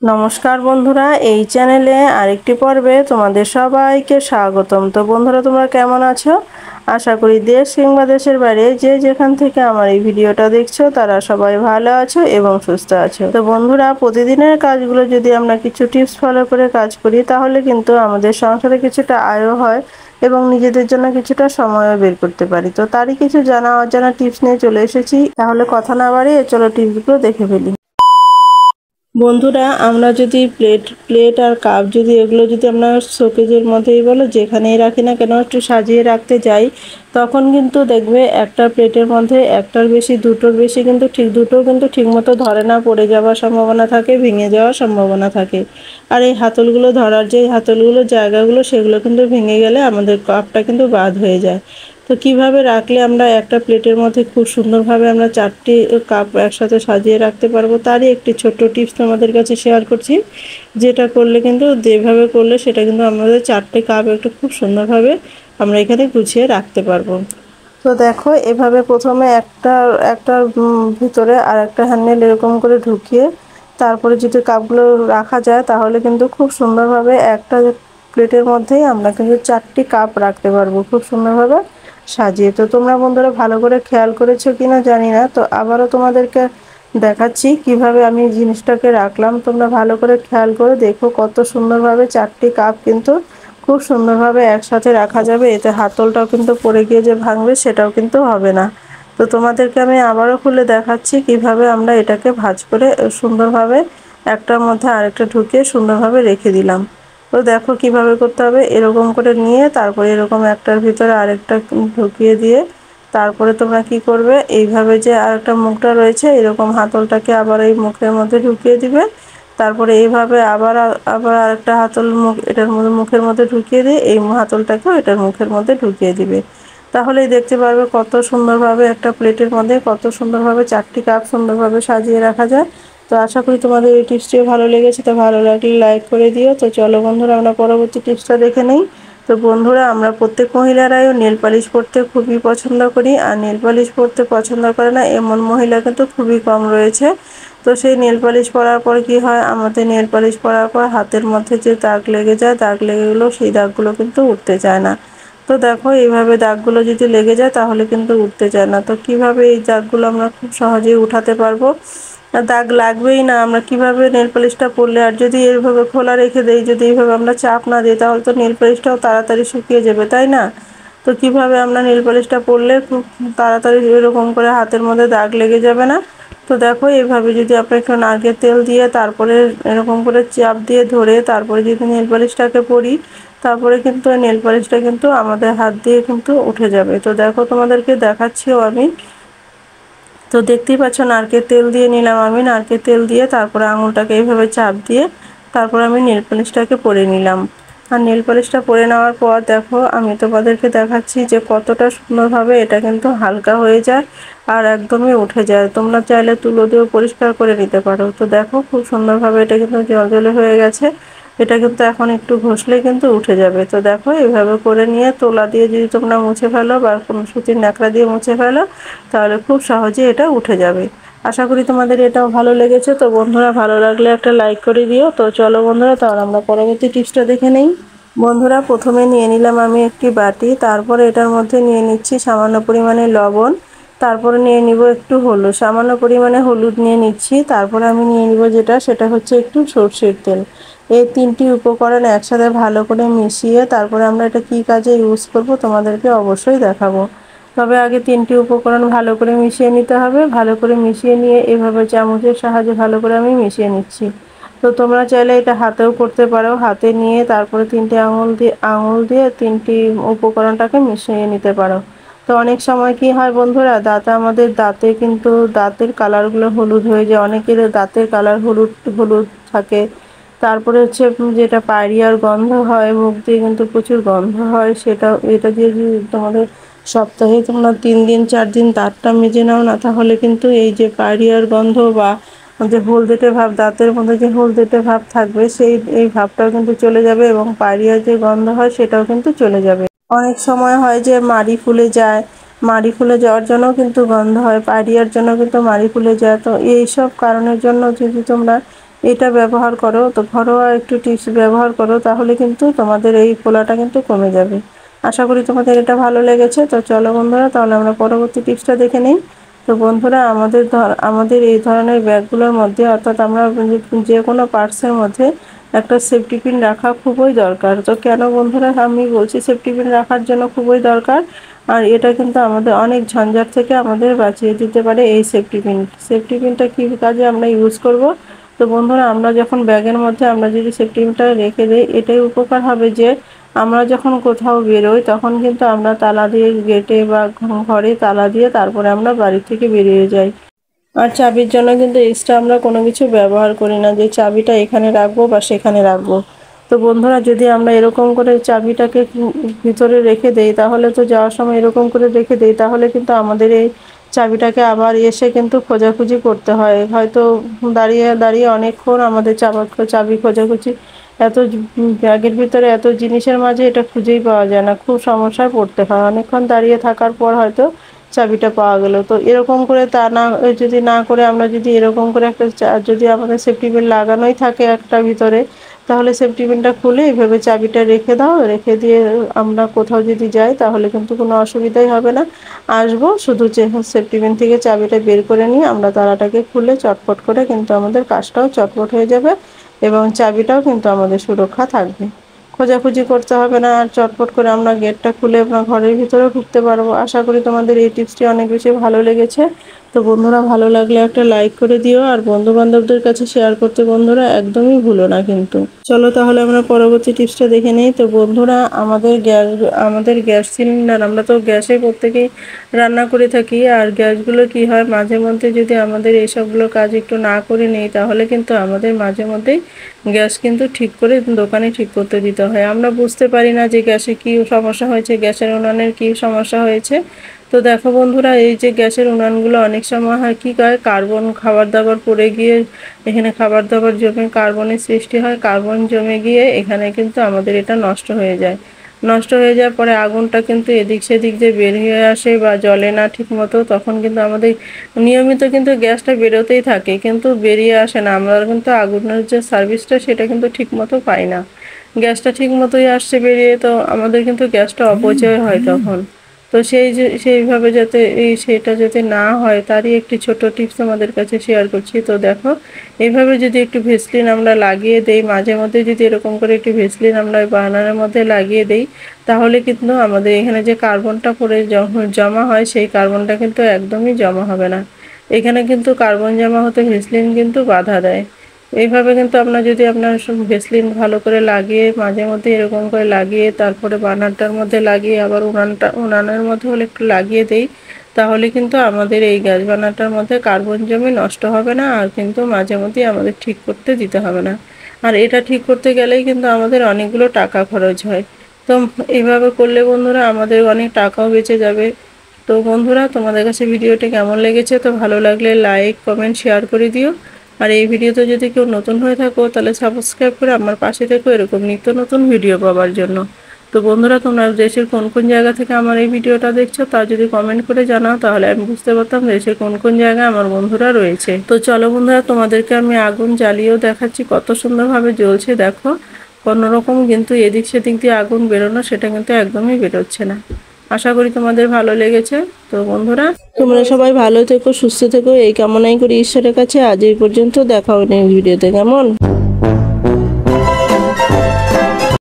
নমস্কার বন্ধুরা, এই চ্যানেলে আরেকটি পর্বে তোমাদের সবাইকে স্বাগতম। তো বন্ধুরা, তোমরা কেমন আছো? আশা করি দেশ কিংবা দেশের বাইরে যে যেখান থেকে আমার এই ভিডিওটা দেখছো তারা সবাই ভালো আছো এবং সুস্থ আছো। তো বন্ধুরা, প্রতিদিনের কাজগুলো যদি আমরা কিছু টিপস ফলো করে কাজ করি তাহলে কিন্তু আমাদের সংসারে কিছুটা আয়ও হয় এবং নিজেদের জন্য কিছুটা সময়ও বের করতে পারি। তো তারই কিছু জানা অজানা টিপস নিয়ে চলে এসেছি। তাহলে কথা না বাড়িয়ে চলো টিপসগুলো দেখে ফেলি। বন্ধুরা, আমরা যদি প্লেট আর কাপ এগুলো যদি আমরা শোকেজের মধ্যেই বলো যেখানেই রাখি না কেন একটু সাজিয়ে রাখতে যাই, তখন কিন্তু দেখবে একটা প্লেটের মধ্যে একটার বেশি দুটোর বেশি কিন্তু দুটো কিন্তু ঠিকমতো ধরে না, পড়ে যাওয়ার সম্ভাবনা থাকে, ভেঙে যাওয়ার সম্ভাবনা থাকে। আর এই হাতলগুলো ধরার যে হাতলগুলোর জায়গাগুলো সেগুলো কিন্তু ভেঙে গেলে আমাদের কাপটা কিন্তু বাদ হয়ে যায়। তো কিভাবে রাখলে আমরা একটা প্লেটের মধ্যে খুব সুন্দরভাবে আমরা 4টি কাপ একসাথে সাজিয়ে রাখতে পারবো, তারই একটি ছোট্ট টিপস তোমাদের কাছে শেয়ার করছি। যেটা করলে কিন্তু যেভাবে করলে সেটা কিন্তু আমাদের 4টে কাপ একটু খুব সুন্দরভাবে আমরা এখানে গুছিয়ে রাখতে পারবো। তো দেখো, এভাবে প্রথমে একটার ভিতরে আর একটা হ্যান্ডেল এরকম করে ঢুকিয়ে তারপরে যদি কাপগুলো রাখা যায় তাহলে কিন্তু খুব সুন্দরভাবে একটা প্লেটের মধ্যেই আমরা কিন্তু 4টি কাপ রাখতে পারবো খুব সুন্দরভাবে সাজিয়ে। তো তোমরা বন্ধুরা ভালো করে খেয়াল করেছো কিনা জানি না, তো আবারও তোমাদেরকে দেখাচ্ছি কিভাবে আমি জিনিসটাকে রাখলাম। তোমরা ভালো করে খেয়াল করে দেখো কত সুন্দরভাবে 4টি কাপ কিন্তু খুব সুন্দরভাবে একসাথে রাখা যাবে। এতে হাতলটাও কিন্তু পড়ে গিয়ে যে ভাঙবে সেটাও কিন্তু হবে না। তো তোমাদেরকে আমি আবারও খুলে দেখাচ্ছি কিভাবে আমরা এটাকে ভাঁজ করে সুন্দরভাবে একটার মধ্যে আরেকটা ঢুকিয়ে সুন্দরভাবে রেখে দিলাম। তো দেখো কিভাবে করতে হবে, এরকম করে নিয়ে তারপরে এরকম একটার ভিতরে আরেকটা ঢুকিয়ে দিয়ে তারপরে তোমরা কি করবে, এইভাবে যে আরেকটা মুখটা রয়েছে এরকম হাতলটাকে আবার এই মুখের মধ্যে ঢুকিয়ে দিবে। তারপরে এইভাবে আবার আবার আরেকটা হাতল এটার মধ্যে মুখের মধ্যে ঢুকিয়ে দিয়ে এই হাতলটাকেও এটার মুখের মধ্যে ঢুকিয়ে দিবে। তাহলেই দেখতে পারবে কত সুন্দরভাবে একটা প্লেটের মধ্যে কত সুন্দরভাবে 4টি কাপ সুন্দরভাবে সাজিয়ে রাখা যায়। তো আশা করি তোমাদের এই টিপসটিও ভালো লেগেছে। তো ভালো লাগলে লাইক করে দিও। তো চলো বন্ধুরা, আমরা পরবর্তী টিপসটা দেখে নেই। তো বন্ধুরা, আমরা প্রত্যেক মহিলারাই নেল পালিশ পরতে খুবই পছন্দ করি, আর নেল পালিশ পরতে পছন্দ করে না এমন মহিলা কিন্তু খুবই কম রয়েছে। তো সেই নেল পালিশ পরার পর কি হয়, আমাদের নেল পালিশ পরার পর হাতের মধ্যে যে দাগ লেগে যায়, দাগ লেগে গেলেও সেই দাগগুলো কিন্তু উঠতে চায় না। তো দেখো, এইভাবে দাগগুলো যদি লেগে যায় তাহলে কিন্তু উঠতে চায় না। তো কিভাবে এই দাগগুলো আমরা খুব সহজেই উঠাতে পারবো, দাগ লাগবেই না, আমরা কিভাবে নেল পালিশটা পরলে, আর যদি এইভাবে খোলা রেখে দেই, যদি এইভাবে আমরা চাপ না দিই তাহলে তো নেল পালিশটাও তাড়াতাড়ি শুকিয়ে যাবে, তাই না? তো কিভাবে আমরা নেল পালিশটা পরলে খুব তাড়াতাড়ি এরকম করে হাতের মধ্যে দাগ লেগে যাবে না। তো দেখো, এইভাবে যদি আমরা একটু নারকেল তেল দিয়ে তারপরে এরকম করে চাপ দিয়ে ধরে তারপরে যদি নেল পালিশটাকে পরি তারপরে কিন্তু নেল পালিশটা কিন্তু আমাদের হাত দিয়ে কিন্তু উঠে যাবে। তো দেখো, তোমাদেরকে দেখাচ্ছিও আমি। তো দেখতেই পাচ্ছ, নারকেল তেল দিয়ে নিলাম আমি, নারকেল তেল দিয়ে তারপরে আঙুলটাকে এইভাবে চাপ দিয়ে তারপর আমি নেল পালিশটাকে পরে নিলাম। আর নেল পালিশটা পরে নেওয়ার পর দেখো, আমি তোমাদেরকে দেখাচ্ছি যে কতটা সুন্দরভাবে এটা কিন্তু হালকা হয়ে যায় আর একদমই উঠে যায়। তোমরা চাইলে তুলো দিয়েও পরিষ্কার করে নিতে পারো। তো দেখো, খুব সুন্দরভাবে এটা কিন্তু জলজলে হয়ে গেছে। এটা কিন্তু এখন একটু ঘষলেই কিন্তু উঠে যাবে। তো দেখো, এইভাবে করে নিয়ে তোলা দিয়ে যদি তোমরা মুছে ফেলো বা কোনো সুতির ন্যাকড়া দিয়ে মুছে ফেলো তাহলে খুব সহজে এটা উঠে যাবে। আশা করি তোমাদের এটাও ভালো লেগেছে। তো বন্ধুরা, ভালো লাগলে একটা লাইক করে দিও। তো চলো বন্ধুরা, তাহলে আমরা পরবর্তী টিপসটা দেখে নেই। বন্ধুরা, প্রথমে নিয়ে নিলাম আমি একটি বাটি, তারপরে এটার মধ্যে নিয়ে নিচ্ছি সামান্য পরিমাণে লবণ, তারপরে নিয়ে নিব একটু হলুদ, সামান্য পরিমাণে হলুদ নিয়ে নিচ্ছি। তারপরে আমি নিয়ে নিব সেটা হচ্ছে একটু সরষের তেল। এই 3টি উপকরণ একসাথে ভালো করে মিশিয়ে তারপরে আমরা এটা কি কাজে ইউজ করব তোমাদেরকে অবশ্যই দেখাবো। তবে আগে 3টি উপকরণ ভালো করে মিশিয়ে নিতে হবে। ভালো করে মিশিয়ে নিয়ে এভাবে চামচের সাহায্যে ভালো করে আমি মিশিয়ে নিচ্ছি। তো তোমরা চাইলে এটা হাতেও করতে পারো, হাতে নিয়ে তারপরে 3টে আঙুল দিয়ে 3টি উপকরণটাকে মিশিয়ে নিতে পারো। তো অনেক সময় কি হয় বন্ধুরা, আমাদের দাঁতে কিন্তু দাঁতের কালারগুলো হলুদ হয়ে যায়, অনেকের দাঁতের কালার হলুদ হলুদ থাকে। তারপরে হচ্ছে যেটা পায়রিয়ার গন্ধ হয়, মুখ দিয়ে কিন্তু প্রচুর গন্ধ হয়, এটা দিয়ে যদি তোমাদের সপ্তাহে তোমরা 3 দিন 4 দিন দাঁতটা মেজে নাও না, তাহলে কিন্তু এই যে পায়রিয়ার গন্ধ বা যে হলদেটে ভাব, দাঁতের মধ্যে যে হলদেটে ভাব থাকবে এই ভাবটাও কিন্তু চলে যাবে এবং পায়রিয়ার যে গন্ধ হয় সেটাও কিন্তু চলে যাবে। অনেক সময় হয় যে মাড়ি ফুলে যায়, মাড়ি ফুলে যাওয়ার জন্য কিন্তু গন্ধ হয়, পায়রিয়ার জন্য কিন্তু মাড়ি ফুলে যায়। তো এইসব কারণের জন্য যদি তোমরা এটা ব্যবহার করো, তো ঘরোয়া একটু টিপস ব্যবহার করো, তাহলে কিন্তু তোমাদের এই ফোলাটা কিন্তু কমে যাবে। আশা করি তোমাদের এটা ভালো লেগেছে। তো চলো বন্ধুরা, তাহলে আমরা পরবর্তী টিপসটা দেখে নিই। তো বন্ধুরা, আমাদের এই ধরনের ব্যাগগুলোর মধ্যে, অর্থাৎ আমরা যে কোনো পার্টসের মধ্যে একটা সেফটি পিন রাখা খুবই দরকার। তো কেন বন্ধুরা আমি বলছি সেফটি পিন রাখার জন্য খুবই দরকার, আর এটা কিন্তু আমাদের অনেক ঝঞ্ঝাট থেকে আমাদের বাঁচিয়ে দিতে পারে এই সেফটি পিন। সেফটি পিনটা কী কাজে আমরা ইউজ করব? তো বন্ধুরা, আমরা যখন ব্যাগের মধ্যে আমরা যদি সেফটি পিনটা রেখে দিই, এটাই উপকার হবে যে আমরা যখন কোথাও বেরোই তখন কিন্তু আমরা তালা দিয়ে গেটে বা ঘরে তালা দিয়ে তারপরে আমরা বাড়ি থেকে বেরিয়ে যাই। আর চাবির জন্য কিন্তু এক্সট্রা আমরা কোনো কিছু ব্যবহার করি না যে চাবিটা এখানে রাখবো বা সেখানে রাখবো। তো বন্ধুরা, যদি আমরা এরকম করে চাবিটাকে ভিতরে রেখে দেই, তাহলে তো যাওয়ার সময় এরকম করে রেখে দেই, তাহলে কিন্তু আমাদের এই চাবিটাকে আবার এসে কিন্তু খোঁজাখুঁজি করতে হয়, হয়তো দাঁড়িয়ে দাঁড়িয়ে অনেকক্ষণ আমাদের চাবি খোঁজাখুঁজি, এত ব্যাগের ভিতরে এত জিনিসের মাঝে এটা খুঁজেই পাওয়া যায় না, খুব সমস্যায় পড়তে হয়। অনেকক্ষণ দাঁড়িয়ে থাকার পর হয়তো চাবিটা পাওয়া গেল। তো এরকম করে তা না, যদি না করে আমরা যদি এরকম করে একটা যদি আমাদের সেফটি পিন লাগানোই থাকে একটা ভিতরে, তাহলে সেফটি পিনটা খুলে এইভাবে চাবিটা রেখে দাও, রেখে দিয়ে আমরা কোথাও যদি যাই তাহলে কিন্তু কোনো অসুবিধাই হবে না। আসবো শুধু সেফটি পিন থেকে চাবিটা বের করে নিয়ে আমরা তালাটাকে খুলে চটপট করে কিন্তু আমাদের কাজটাও চটপট হয়ে যাবে, এবং চাবিটাও কিন্তু আমাদের সুরক্ষা থাকবে। খোঁজাখুঁজি করতে হবে না, আর চটপট করে আমরা গেটটা খুলে আপনার ঘরের ভিতরেও ঢুকতে পারবো। আশা করি তোমাদের এই টিপসটি অনেক বেশি ভালো লেগেছে। তো বন্ধুরা, ভালো লাগলে একটা লাইক করে দিও, আর বন্ধু বান্ধবদের কাছে শেয়ার করতে বন্ধুরা একদমই ভুলো না কিন্তু। চলো তাহলে আমরা পরবর্তী টিপসটা দেখে নিই। তো বন্ধুরা, আমাদের গ্যাস সিলিন্ডার, আমরা তো গ্যাসে প্রত্যেকেই রান্না করে থাকি, আর গ্যাসগুলো কি হয় মাঝে মধ্যে যদি আমাদের এইসবগুলো কাজ একটু না করে নিই, তাহলে কিন্তু আমাদের মাঝে মধ্যেই গ্যাস কিন্তু ঠিক করে দোকানে ঠিক করতে দিতে হয়। আমরা বুঝতে পারি না যে গ্যাসে কী সমস্যা হয়েছে, গ্যাসের উনানের কী সমস্যা হয়েছে। তো দেখো বন্ধুরা, এই যে গ্যাসের উনানগুলো অনেক সময় হয় কী হয়, কার্বন খাবার দাবার পড়ে গিয়ে এখানে খাবার দাবার জমে কার্বনের সৃষ্টি হয়, কার্বন জমে গিয়ে এখানে কিন্তু আমাদের এটা নষ্ট হয়ে যায়। নষ্ট হয়ে যাওয়ার পরে আগুনটা কিন্তু এদিক সেদিক দিয়ে বের হয়ে আসে বা জ্বলে না ঠিক মতো, তখন কিন্তু আমাদের নিয়মিত কিন্তু গ্যাসটা বেরোতেই থাকে কিন্তু বেরিয়ে আসে না। আমরা কিন্তু আগুনের যে সার্ভিসটা সেটা কিন্তু ঠিক মতো পাই না। গ্যাসটা ঠিক মতোই আসছে বেরিয়ে, তো আমাদের কিন্তু গ্যাসটা অপচয় হয় তখন। তো সেইভাবে যাতে সেটা যাতে না হয় তারই একটি ছোট টিপস আমাদের কাছে শেয়ার করছি। তো দেখো, এইভাবে যদি একটু ভেসলিন আমরা লাগিয়ে দেই, মাঝে মধ্যে যদি এরকম করে একটু ভেসলিন আমরা বার্নারের মধ্যে লাগিয়ে দেই, তাহলে কিন্তু আমাদের এখানে যে কার্বনটা পড়ে জমা হয় সেই কার্বনটা কিন্তু একদমই জমা হবে না। এখানে কিন্তু কার্বন জমা হতে ভেসলিন কিন্তু বাধা দেয়। এইভাবে কিন্তু আপনার ভেসলিন ভালো করে লাগিয়ে মাঝে মধ্যে এরকম করে লাগিয়ে তারপরে বার্নারটার মধ্যে লাগিয়ে আবার উনানের মধ্যে হলে একটু লাগিয়ে দেই, তাহলে কিন্তু আমাদের এই গ্যাস বার্নারটার মধ্যে কার্বন জমে নষ্ট হবে না, আর কিন্তু মাঝে মধ্যেই আমাদের ঠিক করতে দিতে হবে না। আর এটা ঠিক করতে গেলেই কিন্তু আমাদের অনেকগুলো টাকা খরচ হয়। তো এইভাবে করলে বন্ধুরা আমাদের অনেক টাকাও বেঁচে যাবে। তো বন্ধুরা, তোমাদের কাছে ভিডিওটি কেমন লেগেছে? তো ভালো লাগলে লাইক কমেন্ট শেয়ার করে দিও। আর এই ভিডিওতে যদি কেউ নতুন হয়ে থাকো তাহলে সাবস্ক্রাইব করে আমার পাশে থেকো এরকম নিত্য নতুন ভিডিও পাওয়ার জন্য। তো বন্ধুরা, তোমরা দেশের কোন কোন জায়গা থেকে আমার এই ভিডিওটা দেখছো তা যদি কমেন্ট করে জানাও, তাহলে আমি বুঝতে পারতাম দেশের কোন কোন জায়গায় আমার বন্ধুরা রয়েছে। তো চলো বন্ধুরা, তোমাদেরকে আমি আগুন জ্বালিয়েও দেখাচ্ছি কত সুন্দরভাবে জ্বলছে। দেখো, কোনোরকম কিন্তু এদিক সেদিক দিয়ে আগুন বেরোনো সেটা কিন্তু একদমই বেরোচ্ছে না। আশা করি তোমাদের ভালো লেগেছে। তো বন্ধুরা, তোমরা সবাই ভালো থেকো, সুস্থ থেকো এই কামনাই করি ঈশ্বরের কাছে। আজ এই পর্যন্ত, দেখা হবে নেক্সট ভিডিওতে। কেমন?